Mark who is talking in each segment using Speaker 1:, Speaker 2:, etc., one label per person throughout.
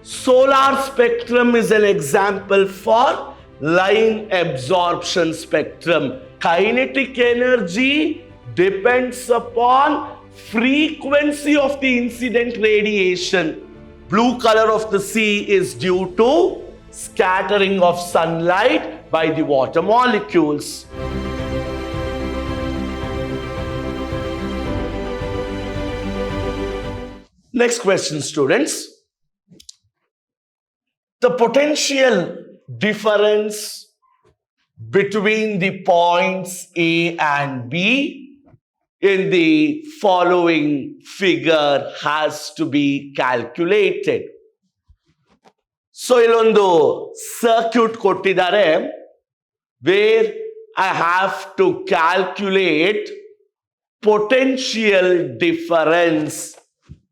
Speaker 1: Solar spectrum is an example for line absorption spectrum. Kinetic energy depends upon frequency of the incident radiation. Blue color of the sea is due to scattering of sunlight by the water molecules. Next question, students. The potential difference between the points A and B in the following figure has to be calculated. So, illondu circuit kottidare where I have to calculate potential difference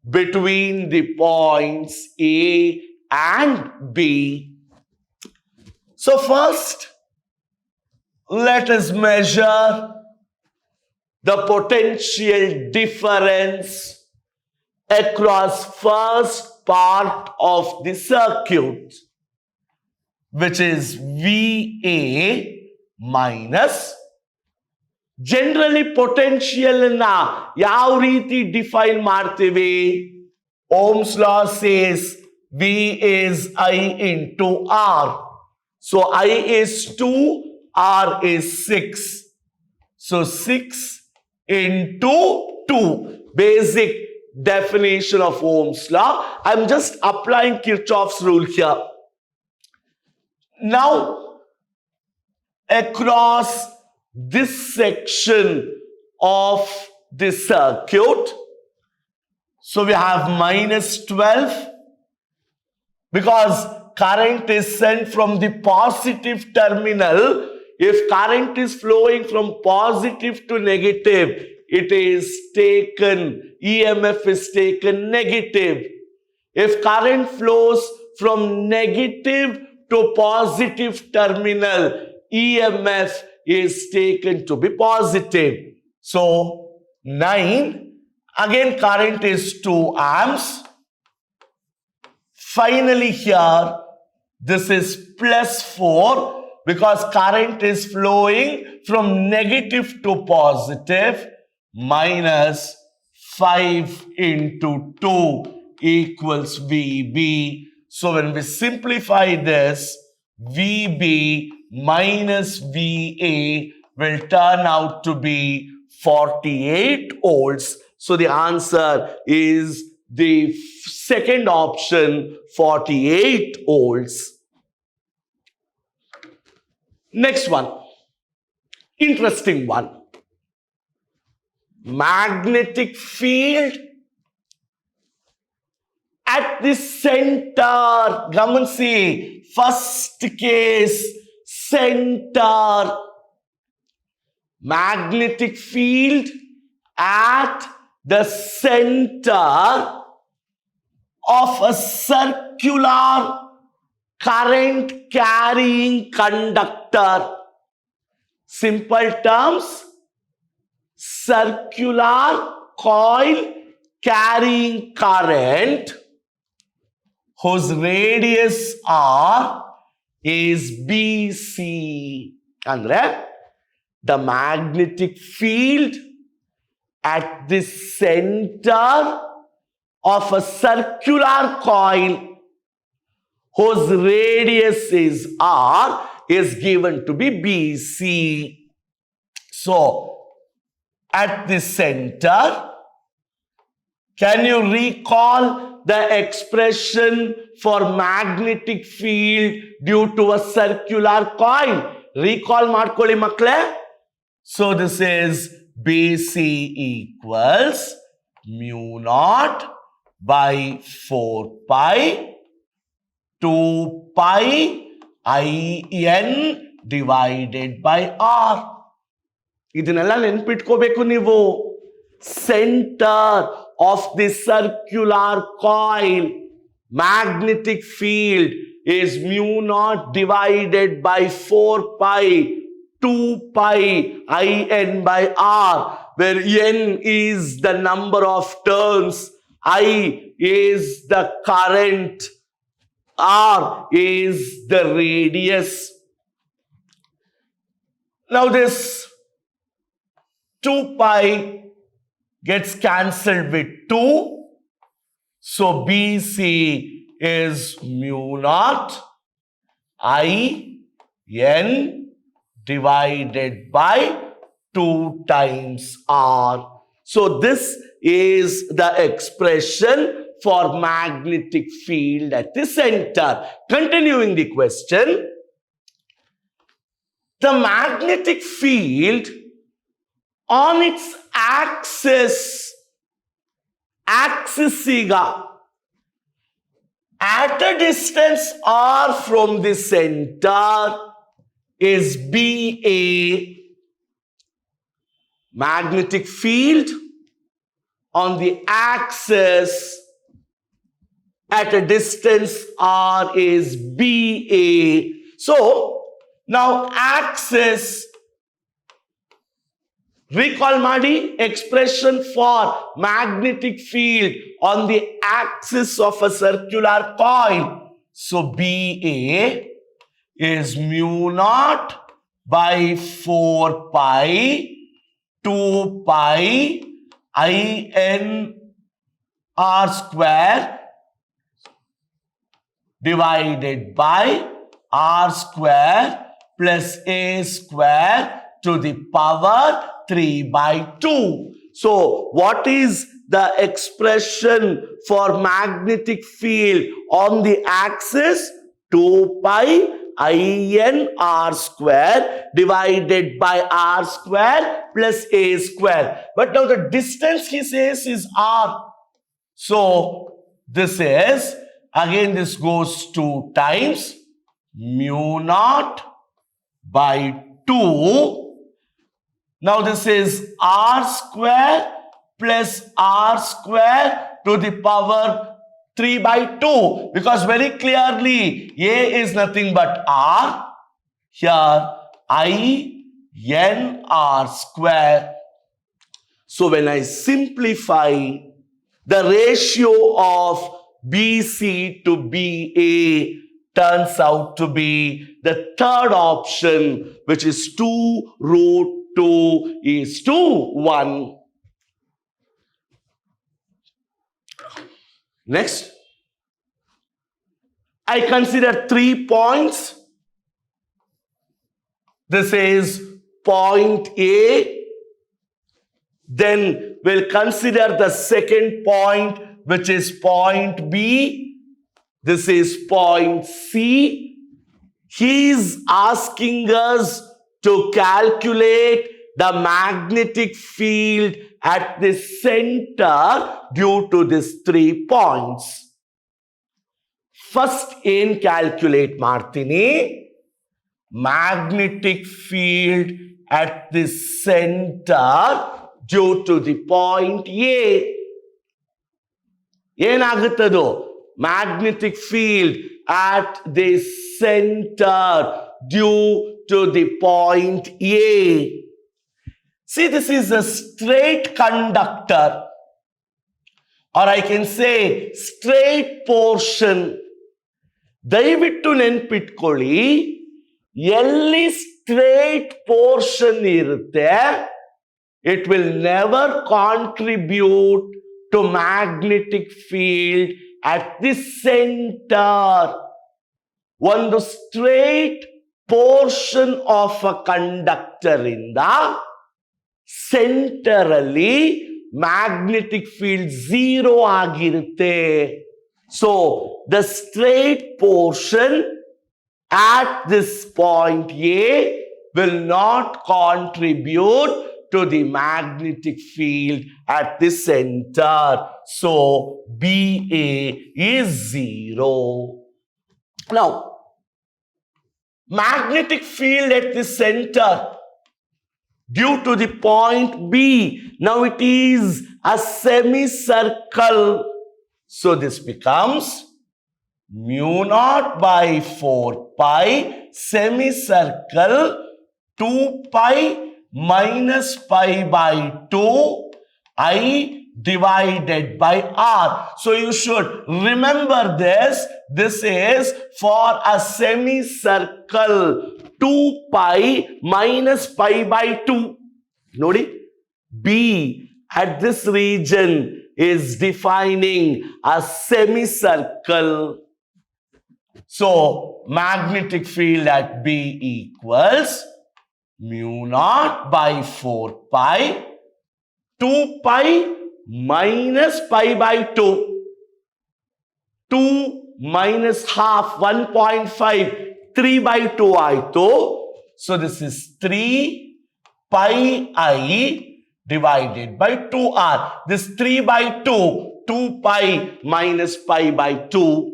Speaker 1: between the points A and B. So first, let us measure the potential difference across first part of the circuit, which is VA minus. Generally potential na yav reeti define marteve. Ohm's law says V is I into R. So I is 2, R is 6. So 6 into 2. Basic definition of Ohm's law. I'm just applying Kirchhoff's rule here. Now, across this section of the circuit, so we have minus 12 because current is sent from the positive terminal. If current is flowing from positive to negative, it is taken, EMF is taken negative. If current flows from negative to positive terminal, EMF is taken to be positive. So 9, again current is 2 amps. Finally here, this is plus 4 because current is flowing from negative to positive. Minus 5 into 2 equals VB. So when we simplify this, VB minus VA will turn out to be 48 volts. So the answer is the second option, 48 volts. Next one, interesting one. Magnetic field at the center. Gamansi, first case, center. Magnetic field at the center of a circular current carrying conductor. Simple terms, circular coil carrying current whose radius R is BC. Andre, the magnetic field at the center of a circular coil whose radius is R is given to be BC. So, at the center, can you recall the expression for magnetic field due to a circular coil? Recall ಮಾಡ್ಕೊಳ್ಳಿ ಮಕ್ಕಳೇ. So this is BC equals mu naught by 4 pi 2 pi IN divided by R. ಇದನ್ನೆಲ್ಲ ನೆನ್ಪಿಟ್ಕೋಬೇಕು ನೀವು. Center of the circular coil, magnetic field is mu naught divided by 4 pi 2 pi IN by R, where N is the number of turns, I is the current, R is the radius. Now this 2 pi gets cancelled with 2. So BC is mu naught I n divided by 2 times R. So this is the expression for magnetic field at the center. Continuing the question, the magnetic field on its axis ಈಗ at a distance r from the center is BA. Magnetic field on the axis at a distance r is BA. So now axis, recall Madi, expression for magnetic field on the axis of a circular coil. So BA is mu naught by 4 pi 2 pi IN R square divided by R square plus A square to the power 3 by 2. So what is the expression for magnetic field on the axis? 2 pi IN R square divided by R square plus A square. But now the distance he says is R. So this is, again this goes 2 times mu naught by 2. Now this is R square plus R square to the power 3 by 2, because very clearly A is nothing but R. Here I n R square. So when I simplify, the ratio of BC to BA turns out to be the third option, which is 2 root 2 is to 1. Next, I consider 3 points. This is point A. Then we'll consider the second point, which is point B. This is point C. He is asking us to calculate the magnetic field at the center due to these 3 points. First, in calculate Martini, magnetic field at the center due to the point A. Yenaguttadu? Magnetic field at the center due to the point A. See, this is a straight conductor, or I can say straight portion. ದಯವಿಟ್ಟು ನೆನ್ಪಿಟ್ಕೊಳ್ಳಿ, ಎಲ್ಲಿ straight portion ಇರುತ್ತೆ, it will never contribute to magnetic field at the center. ಒಂದು straight portion of a conductor ಇಂದ centre ಅಲ್ಲಿ magnetic field 0 ಆಗಿರುತ್ತೆ. So the straight portion at this point A will not contribute to the magnetic field at the center. So BA is 0. Now, magnetic field at the center due to the point B. Now it is a semicircle. So this becomes mu naught by 4 pi semicircle 2 pi minus pi by 2 I divided by R. So you should remember this. This is for a semicircle. 2 pi minus pi by 2. Nodi? B at this region is defining a semicircle. So magnetic field at B equals mu naught by 4 pi, 2 pi minus pi by 2. 2 minus half, 1.5, 3 by 2 aito. So this is 3 pi I divided by 2R. This 3 by 2, 2 pi minus pi by 2.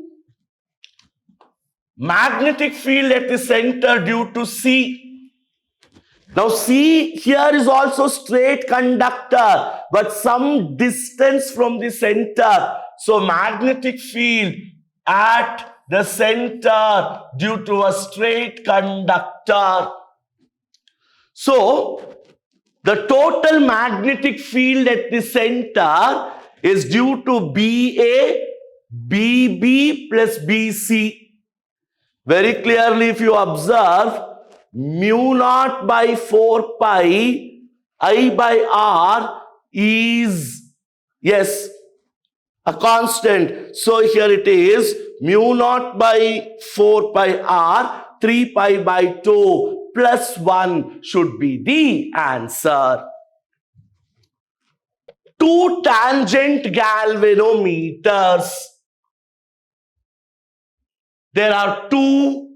Speaker 1: Magnetic field at the center due to C. Now C here is also straight conductor, but some distance from the center. So magnetic field at the center due to a straight conductor. So the total magnetic field at the center is due to BA, BB plus BC. Very clearly, if you observe, mu naught by 4 pi I by R is, yes, a constant. So here it is, mu naught by 4 pi R, 3 pi by 2 plus 1 should be the answer. Two tangent galvanometers. There are two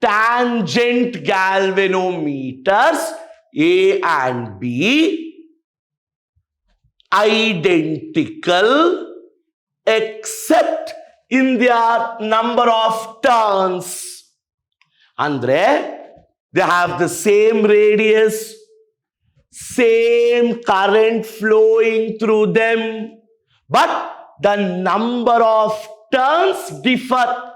Speaker 1: tangent galvanometers, A and B, identical except in their number of turns. Andre, they have the same radius, same current flowing through them, but the number of turns differ.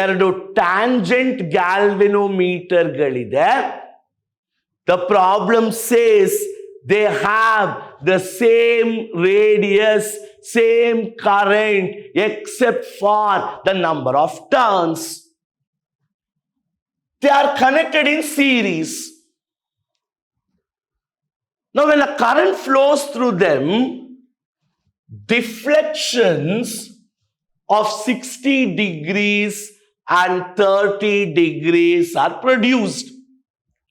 Speaker 1: ಎರಡು tangent ಗ್ಯಾಲ್ವೆನೋಮೀಟರ್ಗಳಿದೆ. The problem says they have the same radius, same current, except for the number of turns. They are connected in series. Now, when a current flows through them, deflections of 60 degrees and 30 degrees are produced.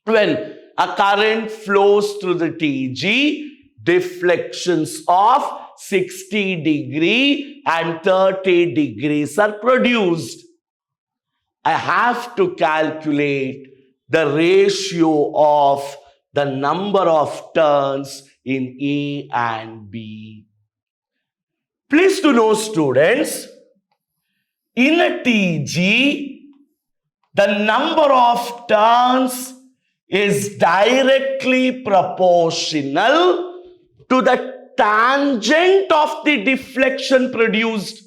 Speaker 1: When a current flows through the TG, deflections of 60 degree and 30 degrees are produced. I have to calculate the ratio of the number of turns in A and B. Please to know, students, in a TG, the number of turns is directly proportional to the tangent of the deflection produced.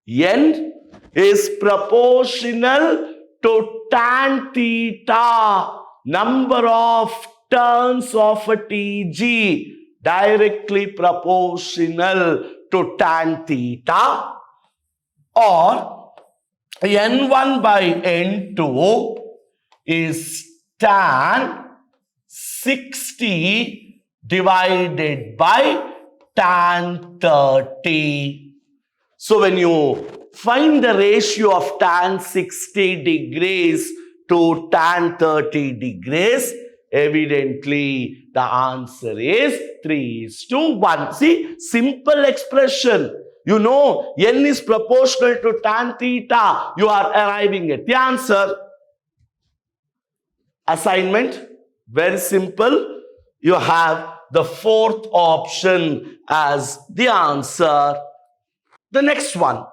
Speaker 1: N is proportional to tan theta, number of turns of a TG, directly proportional to tan theta, or N1 by N2 is tan 60 divided by tan 30. So when you find the ratio of tan 60 degrees to tan 30 degrees, evidently the answer is 3:1. See, simple expression. You know, N is proportional to tan theta. You are arriving at the answer. Assignment, very simple. You have the fourth option as the answer. The next one,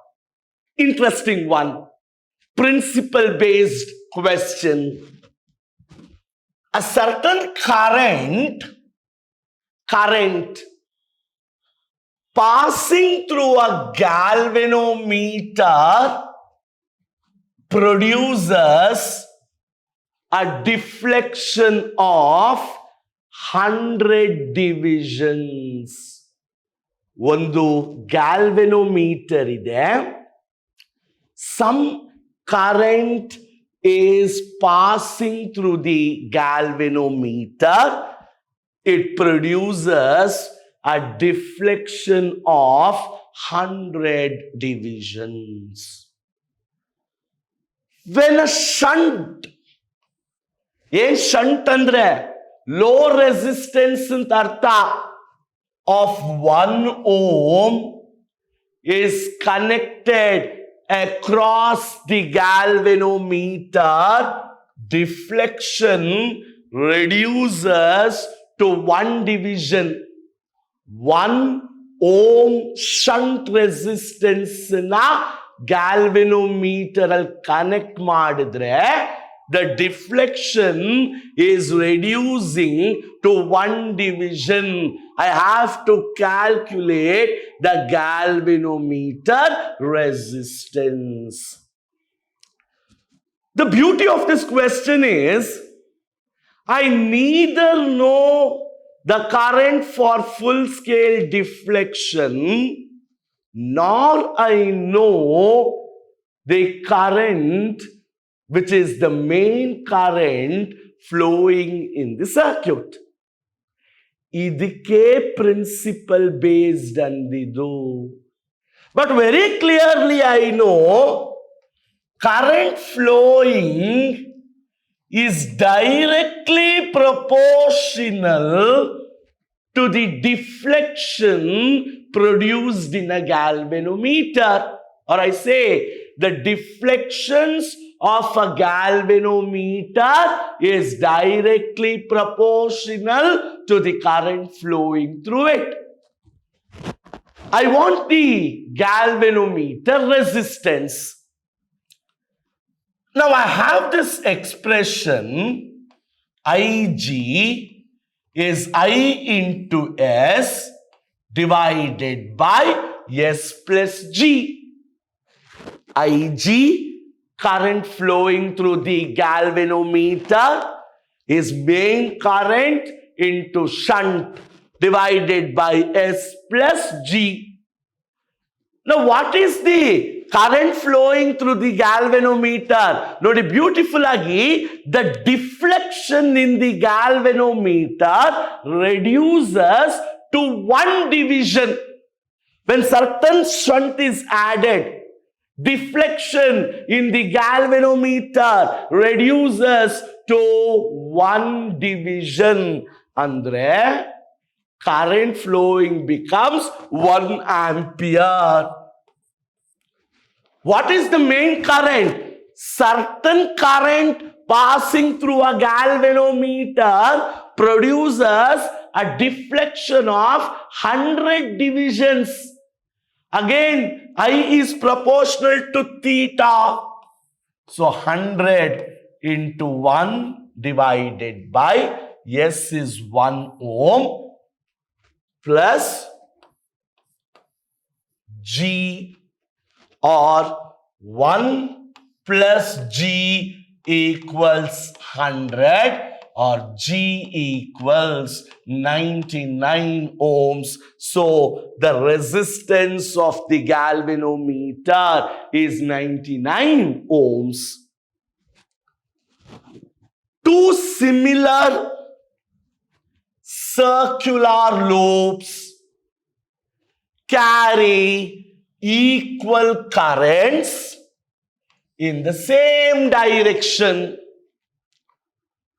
Speaker 1: interesting one, principle-based question. A certain current passing through a galvanometer produces a deflection of 100 divisions. ಒಂದು ಗ್ಯಾಲ್ವೆನೋಮೀಟರ್ ಇದೆ. Some current is passing through the galvanometer. It produces a deflection of 100 divisions. When a shunt, ಏನ್ shunt ಅಂದ್ರೆ low resistance ಅಂತ ಅರ್ಥ, of 1 ohm is connected across the galvanometer, deflection reduces to 1 division. 1 ohm shunt resistance na galvanometer al connect ಮಾಡಿದ್ರೆ the deflection is reducing to 1 division. I have to calculate the galvanometer resistance. The beauty of this question is, I neither know the current for full scale deflection, nor I know the current which is the main current flowing in the circuit. ಇದಕ್ಕೆ principle based ಅಂದಿದ್ದು. But very clearly I know current flowing is directly proportional to the deflection produced in a galvanometer. Or I say, the deflections of a galvanometer is directly proportional to the current flowing through it. I want the galvanometer resistance. Now I have this expression, Ig is I into S divided by S plus G. Ig, current flowing through the galvanometer, is main current into shunt divided by S plus G. Now what is the current flowing through the galvanometer? Nodi beautiful agi, the deflection in the galvanometer reduces to 1 division. When certain shunt is added, deflection in the galvanometer reduces to 1 division. Andre current flowing becomes 1 ampere. What is the main current? Certain current passing through a galvanometer produces a deflection of 100 divisions. Again, I is proportional to theta. So 100 into 1 divided by S is 1 ohm plus G, or 1 plus G equals 100, or G equals 99 ohms. So the resistance of the galvanometer is 99 ohms. Two similar circular loops carry equal currents in the same direction.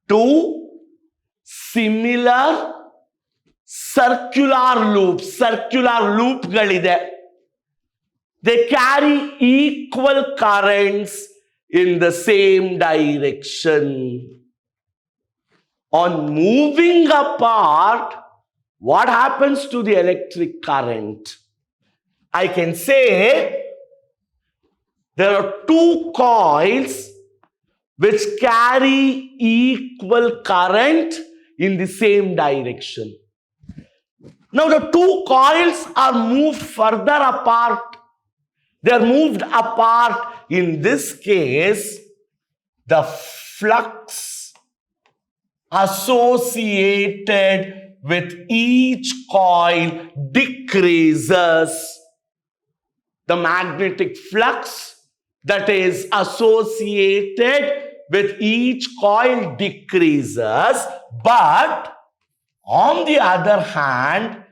Speaker 1: Two similar circular loop galide. They carry equal currents in the same direction. On moving apart, what happens to the electric current? I can say there are 2 coils which carry equal current in the same direction. Now the 2 coils are moved further apart. They are moved apart. In this case, the flux associated with each coil decreases. The magnetic flux that is associated with each coil decreases, but on the other hand,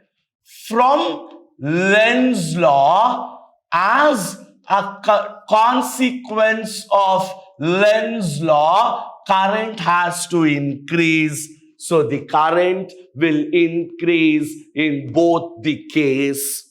Speaker 1: from Lenz's law, as a consequence of Lenz's law, current has to increase. So the current will increase in both the case.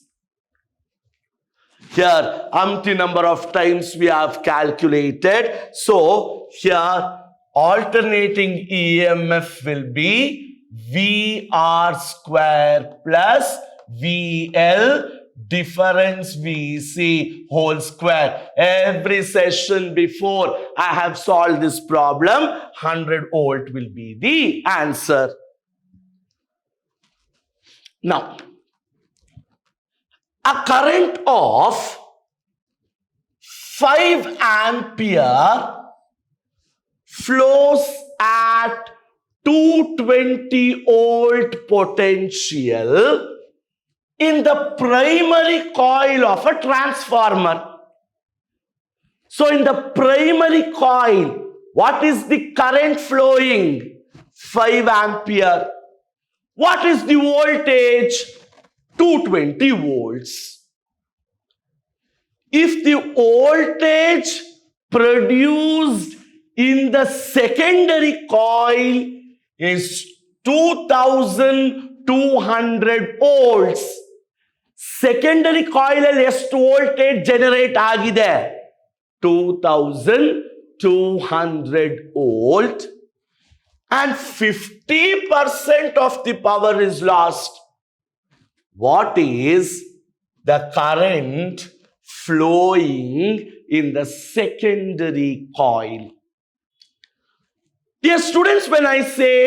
Speaker 1: Here, umpty number of times we have calculated. So here, alternating EMF will be VR square plus VL difference VC whole square. Every session before I have solved this problem, 100 volt will be the answer. Now, a current of 5 ampere flows at 220 volt potential in the primary coil of a transformer. So in the primary coil, what is the current flowing? 5 ampere. What is the voltage? 220 volts. If the voltage produced in the secondary coil is 2200 volts, secondary coil ಎಷ್ಟು voltage generate ಆಗಿದೆ? 2200 volt, and 50% of the power is lost. What is the current flowing in the secondary coil? Dear students, when I say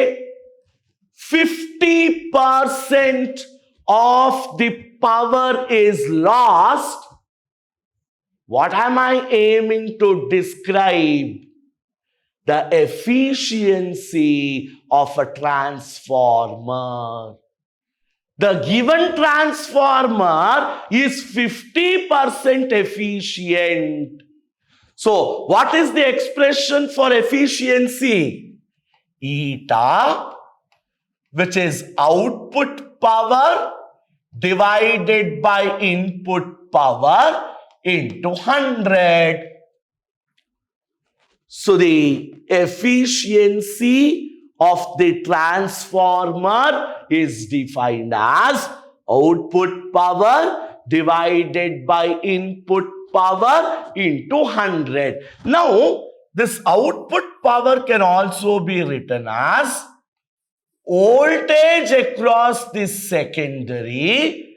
Speaker 1: 50% of the power is lost, what am I aiming to describe? The efficiency of a transformer. The given transformer is 50% efficient. So, what is the expression for efficiency? Eta, which is output power divided by input power into 100. So, the efficiency of the transformer is defined as output power divided by input power into 100. Now, this output power can also be written as voltage across the secondary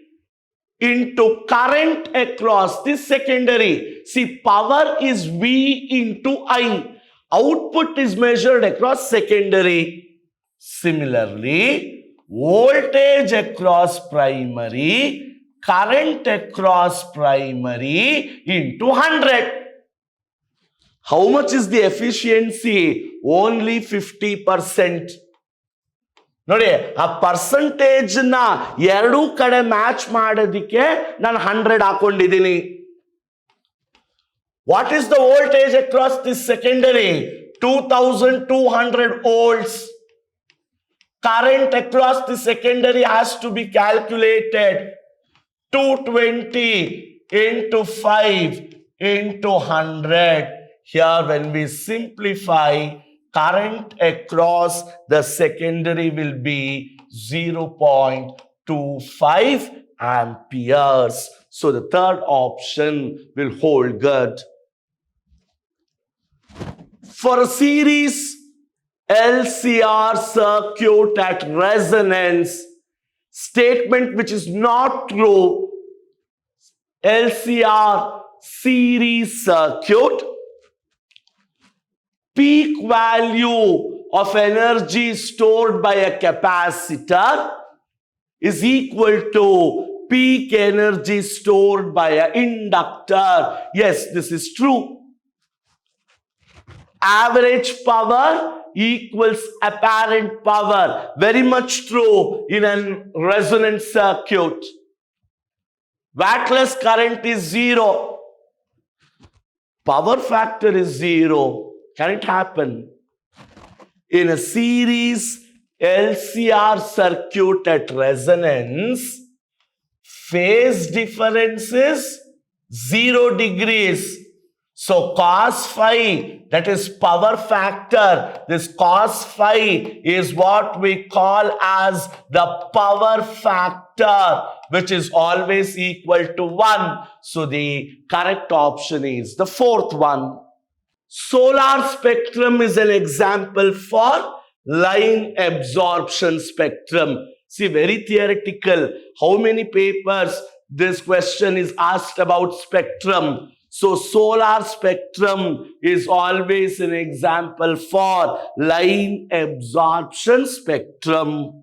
Speaker 1: into current across the secondary. See, power is V into I. Output is measured across secondary. Similarly, voltage across primary, current across primary into 100. How much is the efficiency? Only 50%. ನೋಡಿ, ಆ percentage ನ ಎರಡೂ ಕಡೆ match ಮಾಡೋದಿಕ್ಕೆ ನಾನು 100 ಹಾಕೊಂಡಿದ್ದೀನಿ. What is the voltage across this secondary? 2200 volts. Current across the secondary has to be calculated. 220 into 5 into 100. Here, when we simplify, current across the secondary will be 0.25 amperes. So the third option will hold good. For a series LCR circuit at resonance, statement which is not true, LCR series circuit, peak value of energy stored by a capacitor is equal to peak energy stored by an inductor. Yes, this is true. average power equals apparent power. Very much true in a resonant circuit. Wattless current is 0. Power factor is 0. Can it happen? In a series LCR circuit at resonance, phase difference is 0 degrees. So cos phi, that is power factor, this cos phi is what we call as the power factor, which is always equal to 1. So the correct option is the fourth one. Solar spectrum is an example for line absorption spectrum. See, very theoretical. How many papers this question is asked about spectrum? So solar spectrum is always an example for line absorption spectrum.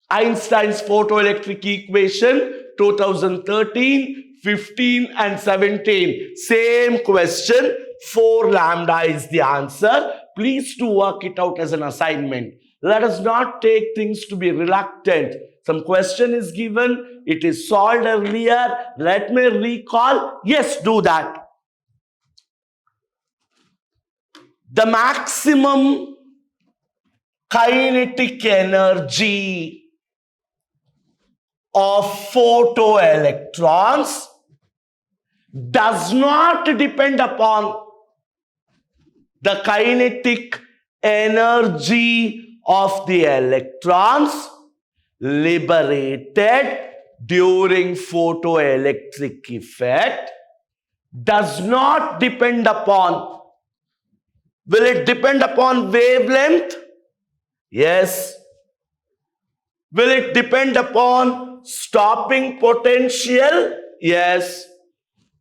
Speaker 1: Einstein's photoelectric equation, 2013, 15 and 17. Same question, 4 lambda is the answer. Please do work it out as an assignment. Let us not take things to be reluctant. Some question is given, it is solved earlier. Let me recall. Yes, do that. The maximum kinetic energy of photoelectrons does not depend upon the kinetic energy of the electrons liberated during photoelectric effect. Does not depend upon. Will it depend upon wavelength? Yes. Will it depend upon stopping potential? Yes.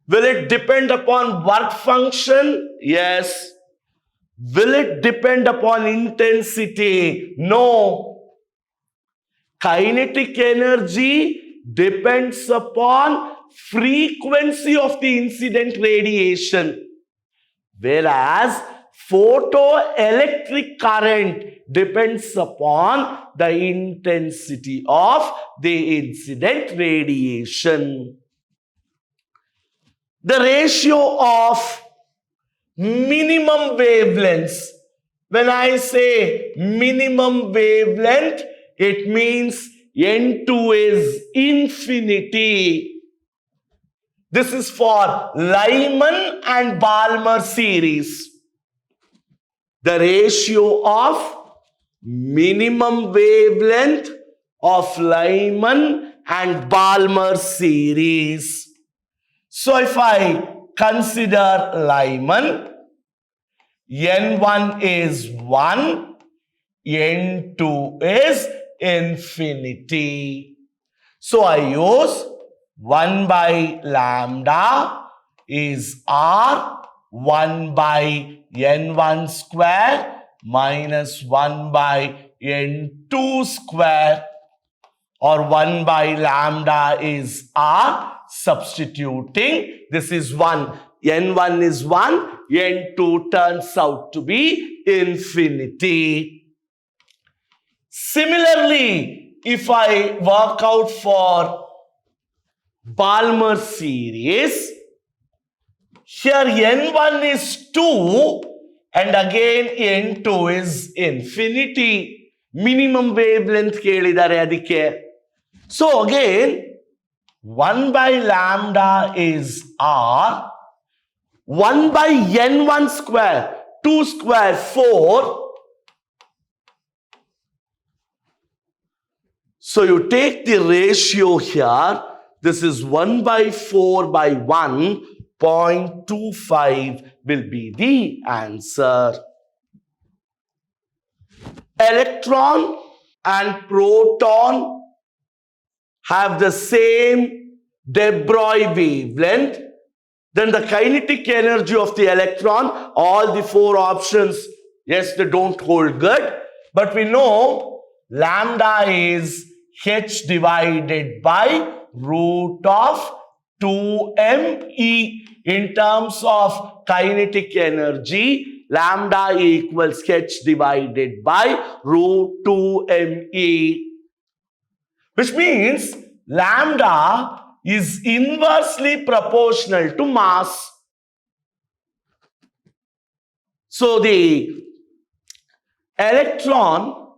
Speaker 1: Will it depend upon work function? Yes. Will it depend upon intensity? No. Kinetic energy depends upon frequency of the incident radiation, whereas photoelectric current depends upon the intensity of the incident radiation. The ratio of minimum wavelengths. When I say minimum wavelength, it means N2 is infinity. This is for Lyman and Balmer series. The ratio of minimum wavelength of Lyman and Balmer series. So if I consider Lyman, N1 is 1, N2 is infinity. So I use 1 by lambda is R, 1 by N1 square minus 1 by N2 square, or 1 by lambda is R. Substituting, this is 1. N1 is 1, N2 turns out to be infinity. Similarly, if I work out for Balmer series, here N1 is 2 and again N2 is infinity. Minimum wavelength kelidare adike. So again, 1 by lambda is R, 1 by N1 square, 2 square, 4. So you take the ratio here, this is 1 by 4 by 1, 0.25 will be the answer. Electron and proton have the same de Broglie wavelength, then the kinetic energy of the electron, all the 4 options, yes, they don't hold good, but we know lambda is h divided by root of 2me. in terms of kinetic energy, lambda equals h divided by root 2 me, which means lambda is inversely proportional to mass. So the electron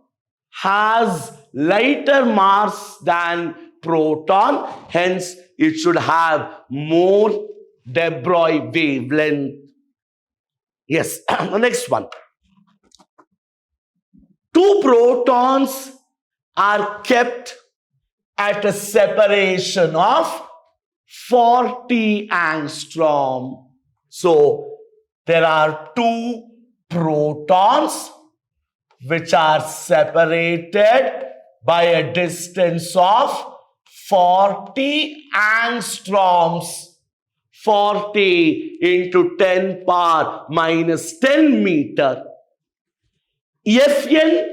Speaker 1: has lighter mass than proton, hence it should have more de Broglie wavelength. Yes, the next one. Two protons are kept at a separation of 40 angstrom. So there are two protons which are separated by a distance of 40 angstroms. 40 into 10 power minus 10 meter. Fn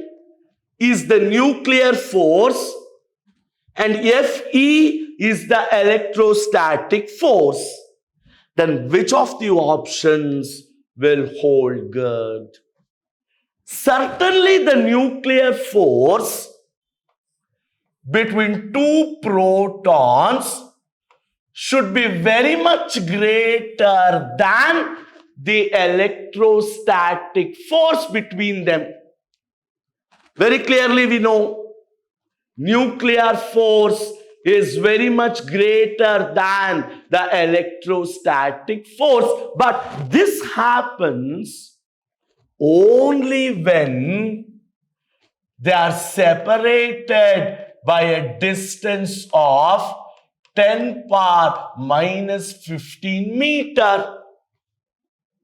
Speaker 1: is the nuclear force and Fe is the electrostatic force. Then which of the options will hold good? Certainly the nuclear force between two protons should be very much greater than the electrostatic force between them. Very clearly we know nuclear force is very much greater than the electrostatic force, but this happens only when they are separated by a distance of 10 power minus 15 meter.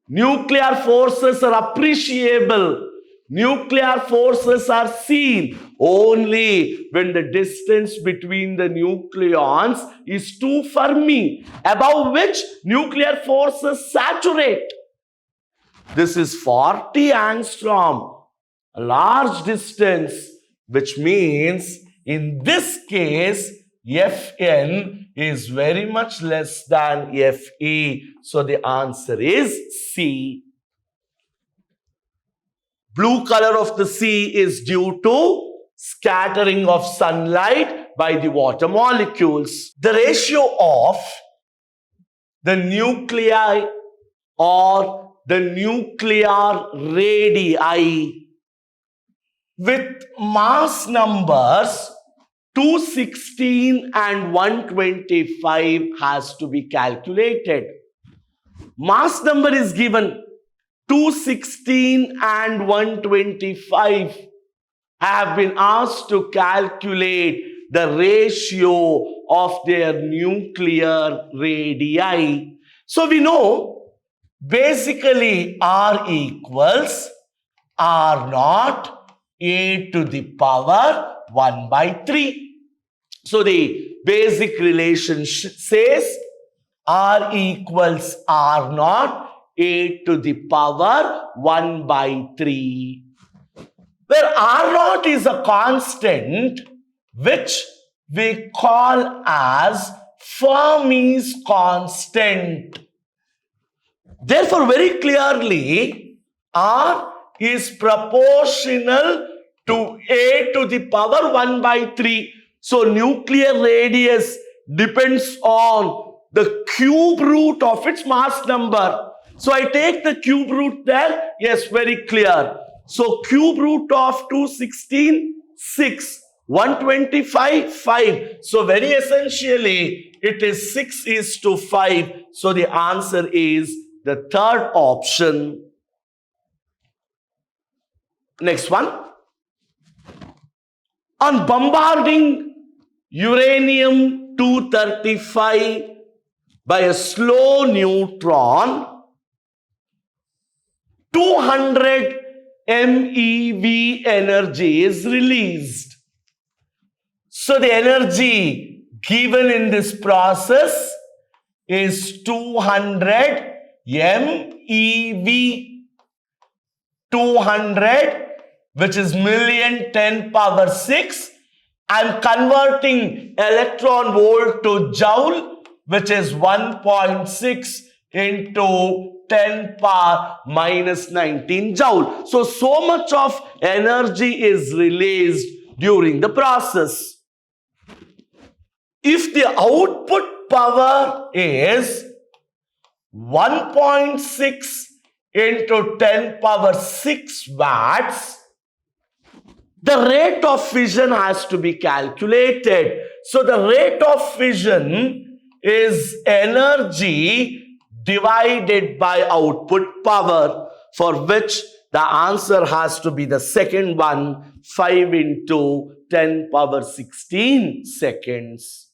Speaker 1: Nuclear forces are appreciable. Nuclear forces are seen only when the distance between the nucleons is 2 Fermi, above which nuclear forces saturate. This is 40 angstrom, a large distance, which means in this case, Fn is very much less than Fe. So the answer is C. Blue color of the sea is due to scattering of sunlight by the water molecules. The ratio of the nuclei or the nuclear radii with mass numbers 216 and 125 has to be calculated. Mass number is given 216 and 125. I have been asked to calculate the ratio of their nuclear radii. So we know basically R equals R naught a to the power 1 by 3. So the basic relation says R equals R naught a to the power 1 by 3, where R naught is a constant which we call as Fermi's constant. Therefore, very clearly, R is proportional to a to the power 1 by 3. So nuclear radius depends on the cube root of its mass number. So I take the cube root there. Yes, very clear. So cube root of 216, 6. 125, 5. So very essentially, it is 6:5. So the answer is the third option. Next one. On bombarding uranium-235 by a slow neutron, 200 MeV energy is released. So the energy given in this process is 200 MeV. 200, which is million 10 power 6. I'm converting electron volt to joule, which is 1.6 into 10 power minus 19 joule. So much of energy is released during the process. If the output power is 1.6 into 10 power 6 watts, the rate of fission has to be calculated. So the rate of fission is energy divided by output power, for which the answer has to be the second one, 5 into 10 power 16 seconds.